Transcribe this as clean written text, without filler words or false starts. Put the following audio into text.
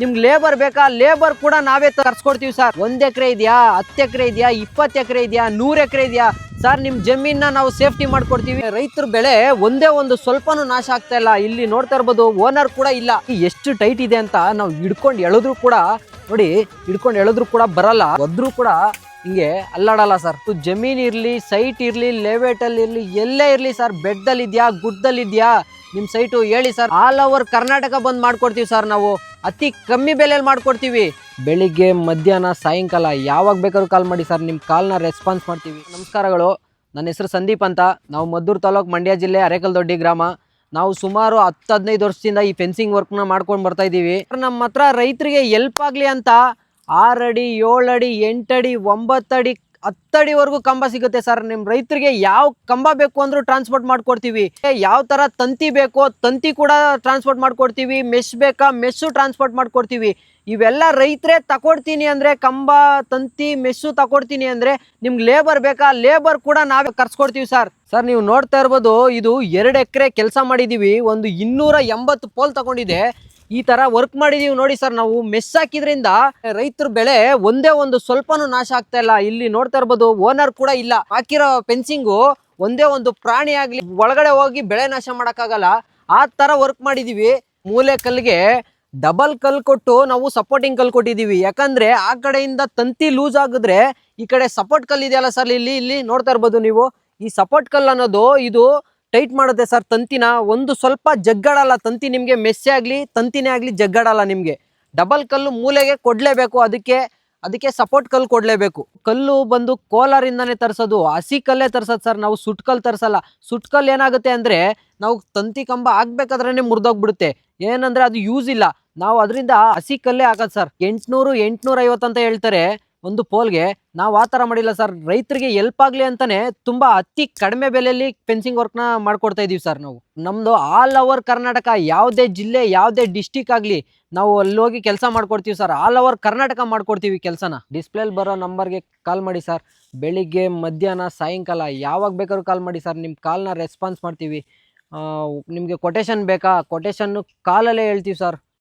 ನಿಮ್ಗೆ ಲೇಬರ್ ಬೇಕಾ, ಲೇಬರ್ ಕೂಡ ನಾವೇ ತರ್ಸ್ಕೊಡ್ತೀವಿ ಸರ್. 1 ಎಕರೆ ಇದೆಯಾ, 10 ಎಕರೆ ಇದೆಯಾ, 20 ಎಕರೆ ಇದೆಯಾ, 100 ಎಕರೆ ಇದೆಯಾ ಸರ್, ನಿಮ್ ಜಮೀನ ನಾವು ಸೇಫ್ಟಿ ಮಾಡ್ಕೊಡ್ತೀವಿ. ರೈತರ ಬೆಳೆ ಒಂದೇ ಒಂದು ಸ್ವಲ್ಪನೂ ನಾಶ ಆಗ್ತಾ ಇಲ್ಲ. ಇಲ್ಲಿ ನೋಡ್ತಾ ಇರ್ಬೋದು, ಓನರ್ ಕೂಡ ಇಲ್ಲ. ಎಷ್ಟು ಟೈಟ್ ಇದೆ ಅಂತ ನಾವು ಹಿಡ್ಕೊಂಡು ಎಳೆದ್ರು ಕೂಡ ನೋಡಿ, ಹಿಡ್ಕೊಂಡು ಎಳೆದ್ರು ಕೂಡ ಬರಲ್ಲ, ಒದ್ರು ಕೂಡ ಹಿಂಗೆ ಅಲ್ಲಾಡಲ್ಲ ಸರ್. ಜಮೀನ್ ಇರ್ಲಿ, ಸೈಟ್ ಇರ್ಲಿ, ಲೇಔಟ್ ಅಲ್ಲಿ ಇರ್ಲಿ, ಎಲ್ಲೇ ಇರ್ಲಿ ಸರ್, ಬೆಟ್ಟದಲ್ಲಿ ಇದ್ಯಾ, ಗುಡ್ಡದಲ್ಲಿ ಇದ್ಯಾ ನಿಮ್ ಸೈಟು ಹೇಳಿ sir, all over Karnataka bandh ಮಾಡ್ಕೊಡ್ತೀವಿ ಸರ್. ನಾವು ಅತಿ ಕಮ್ಮಿ ಬೆಲೆಯಲ್ಲಿ ಮಾಡ್ಕೊಡ್ತೀವಿ. ಬೆಳಿಗ್ಗೆ, ಮಧ್ಯಾಹ್ನ, ಸಾಯಂಕಾಲ ಯಾವಾಗ ಬೇಕಾದ್ರೂ ಕಾಲ್ ಮಾಡಿ ಸರ್, ನಿಮ್ ಕಾಲ್ನ ರೆಸ್ಪಾನ್ಸ್ ಮಾಡ್ತೀವಿ. ನಮಸ್ಕಾರಗಳು, ನನ್ನ ಹೆಸರು ಸಂದೀಪ್ ಅಂತ. ನಾವು ಮದ್ದೂರು ತಾಲೂಕು, ಮಂಡ್ಯ ಜಿಲ್ಲೆ, ಅರೇಕಲ್ದೊಡ್ಡಿ ಗ್ರಾಮ. ನಾವು ಸುಮಾರು 10-15 ವರ್ಷದಿಂದ ಈ ಫೆನ್ಸಿಂಗ್ ವರ್ಕ್ನ ಮಾಡ್ಕೊಂಡು ಬರ್ತಾ ಇದ್ದೀವಿ. ನಮ್ಮ ಹತ್ರ ರೈತರಿಗೆ ಹೆಲ್ಪ್ ಆಗಲಿ ಅಂತ 6 ಅಡಿ, 7 ಅಡಿ, 8 ಅಡಿ, 9 ಅಡಿ, 10 ಅಡಿವರೆಗೂ ಕಂಬ ಸಿಗುತ್ತೆ ಸರ್. ನಿಮ್ಮ ರೈತರಿಗೆ ಯಾವ ಕಂಬ ಬೇಕು ಅಂದ್ರೂ ಟ್ರಾನ್ಸ್ಪೋರ್ಟ್ ಮಾಡ್ಕೊಡ್ತೀವಿ. ಯಾವ ಥರ ತಂತಿ ಬೇಕೋ ತಂತಿ ಕೂಡ ಟ್ರಾನ್ಸ್ಪೋರ್ಟ್ ಮಾಡ್ಕೊಡ್ತೀವಿ. ಮೆಶ್ ಬೇಕಾ, ಮೆಸ್ಸು ಟ್ರಾನ್ಸ್ಪೋರ್ಟ್ ಮಾಡ್ಕೊಡ್ತೀವಿ. ಇವೆಲ್ಲ ರೈತರೇ ತಗೊಡ್ತೀನಿ ಅಂದರೆ, ಕಂಬ, ತಂತಿ, ಮೆಸ್ಸು ತಗೊಡ್ತೀನಿ ಅಂದರೆ, ನಿಮ್ಗೆ ಲೇಬರ್ ಬೇಕಾ, ಲೇಬರ್ ಕೂಡ ನಾವೇ ಕರ್ಸ್ಕೊಡ್ತೀವಿ ಸರ್. ಸರ್, ನೀವು ನೋಡ್ತಾ ಇರ್ಬೋದು, ಇದು 2 ಎಕರೆ ಕೆಲಸ ಮಾಡಿದ್ದೀವಿ. ಒಂದು 280 ಪೋಲ್ ತಗೊಂಡಿದೆ. ಈ ತರ ವರ್ಕ್ ಮಾಡಿದೀವಿ ನೋಡಿ ಸರ್. ನಾವು ಮೆಸ್ ಹಾಕಿದ್ರಿಂದ ರೈತರ ಬೆಳೆ ಒಂದೇ ಒಂದು ಸ್ವಲ್ಪನೂ ನಾಶ ಆಗ್ತಾ ಇಲ್ಲ. ಇಲ್ಲಿ ನೋಡ್ತಾ ಇರ್ಬೋದು, ಓನರ್ ಕೂಡ ಇಲ್ಲ. ಹಾಕಿರೋ ಫೆನ್ಸಿಂಗು ಒಂದೇ ಒಂದು ಪ್ರಾಣಿ ಆಗ್ಲಿ ಒಳಗಡೆ ಹೋಗಿ ಬೆಳೆ ನಾಶ ಮಾಡಕ್ಕಾಗಲ್ಲ. ಆ ತರ ವರ್ಕ್ ಮಾಡಿದೀವಿ. ಮೂಲೆ ಕಲ್ಗೆ ಡಬಲ್ ಕಲ್ ಕೊಟ್ಟು ನಾವು ಸಪೋರ್ಟಿಂಗ್ ಕಲ್ ಕೊಟ್ಟಿದೀವಿ. ಯಾಕಂದ್ರೆ ಆ ಕಡೆಯಿಂದ ತಂತಿ ಲೂಸ್ ಆಗಿದ್ರೆ ಈ ಕಡೆ ಸಪೋರ್ಟ್ ಕಲ್ ಇದೆಯಲ್ಲ ಸರ್, ಇಲ್ಲಿ ನೋಡ್ತಾ ಇರ್ಬೋದು ನೀವು. ಈ ಸಪೋರ್ಟ್ ಕಲ್ ಅನ್ನೋದು ಇದು ಟೈಟ್ ಮಾಡುತ್ತೆ ಸರ್ ತಂತಿನ. ಒಂದು ಸ್ವಲ್ಪ ಜಗ್ಗಾಡಲ್ಲ ತಂತಿ. ನಿಮ್ಗೆ ಮೆಸ್ಸೇ ಆಗ್ಲಿ, ತಂತಿನೇ ಆಗ್ಲಿ ಜಗ್ಗಾಡಲ್ಲ ನಿಮ್ಗೆ. ಡಬಲ್ ಕಲ್ಲು ಮೂಲೆಗೆ ಕೊಡ್ಲೇಬೇಕು. ಅದಕ್ಕೆ ಸಪೋರ್ಟ್ ಕಲ್ಲು ಕೊಡ್ಲೇಬೇಕು. ಕಲ್ಲು ಬಂದು ಕೋಲಾರಿಂದಾನೇ ತರಿಸೋದು, ಹಸಿ ಕಲ್ಲೇ ತರ್ಸೋದು ಸರ್. ನಾವು ಸುಟ್ ಕಲ್ ತರಿಸಲ್ಲ. ಸುಟ್ ಕಲ್ ಏನಾಗುತ್ತೆ ಅಂದ್ರೆ, ನಾವು ತಂತಿ ಕಂಬ ಹಾಕ್ಬೇಕಾದ್ರೆ ಮುರಿದೋಗ್ಬಿಡುತ್ತೆ. ಏನಂದ್ರೆ ಅದು ಯೂಸ್ ಇಲ್ಲ. ನಾವು ಅದರಿಂದ ಹಸಿ ಕಲ್ಲೇ ಹಾಕೋದು ಸರ್. 800, 850 ಅಂತ ಹೇಳ್ತಾರೆ ಒಂದು ಪೋಲ್ಗೆ. ನಾವು ಆ ಥರ ಮಾಡಿಲ್ಲ ಸರ್. ರೈತರಿಗೆ ಹೆಲ್ಪ್ ಆಗಲಿ ಅಂತಾನೆ ತುಂಬಾ ಅತಿ ಕಡಿಮೆ ಬೆಲೆಯಲ್ಲಿ ಫೆನ್ಸಿಂಗ್ ವರ್ಕ್ನ ಮಾಡ್ಕೊಡ್ತಾ ಇದೀವಿ ಸರ್. ನಾವು ನಮ್ದು ಆಲ್ ಓವರ್ ಕರ್ನಾಟಕ, ಯಾವುದೇ ಜಿಲ್ಲೆ, ಯಾವುದೇ ಡಿಸ್ಟಿಕ್ ಆಗಲಿ ನಾವು ಅಲ್ಲಿ ಹೋಗಿ ಕೆಲಸ ಮಾಡ್ಕೊಡ್ತೀವಿ ಸರ್. ಆಲ್ ಓವರ್ ಕರ್ನಾಟಕ ಮಾಡ್ಕೊಡ್ತೀವಿ ಕೆಲಸನ. ಡಿಸ್ಪ್ಲೇಲಿ ಬರೋ ನಂಬರ್ಗೆ ಕಾಲ್ ಮಾಡಿ ಸರ್. ಬೆಳಿಗ್ಗೆ, ಮಧ್ಯಾಹ್ನ, ಸಾಯಂಕಾಲ ಯಾವಾಗ ಬೇಕಾದ್ರೂ ಕಾಲ್ ಮಾಡಿ ಸರ್. ನಿಮ್ಮ ಕಾಲ್ನ ರೆಸ್ಪಾನ್ಸ್ ಮಾಡ್ತೀವಿ. ನಿಮಗೆ ಕೊಟೇಶನ್ ಬೇಕಾ, ಕೊಟೇಶನ್ನು ಕಾಲಲ್ಲೇ ಹೇಳ್ತೀವಿ ಸರ್.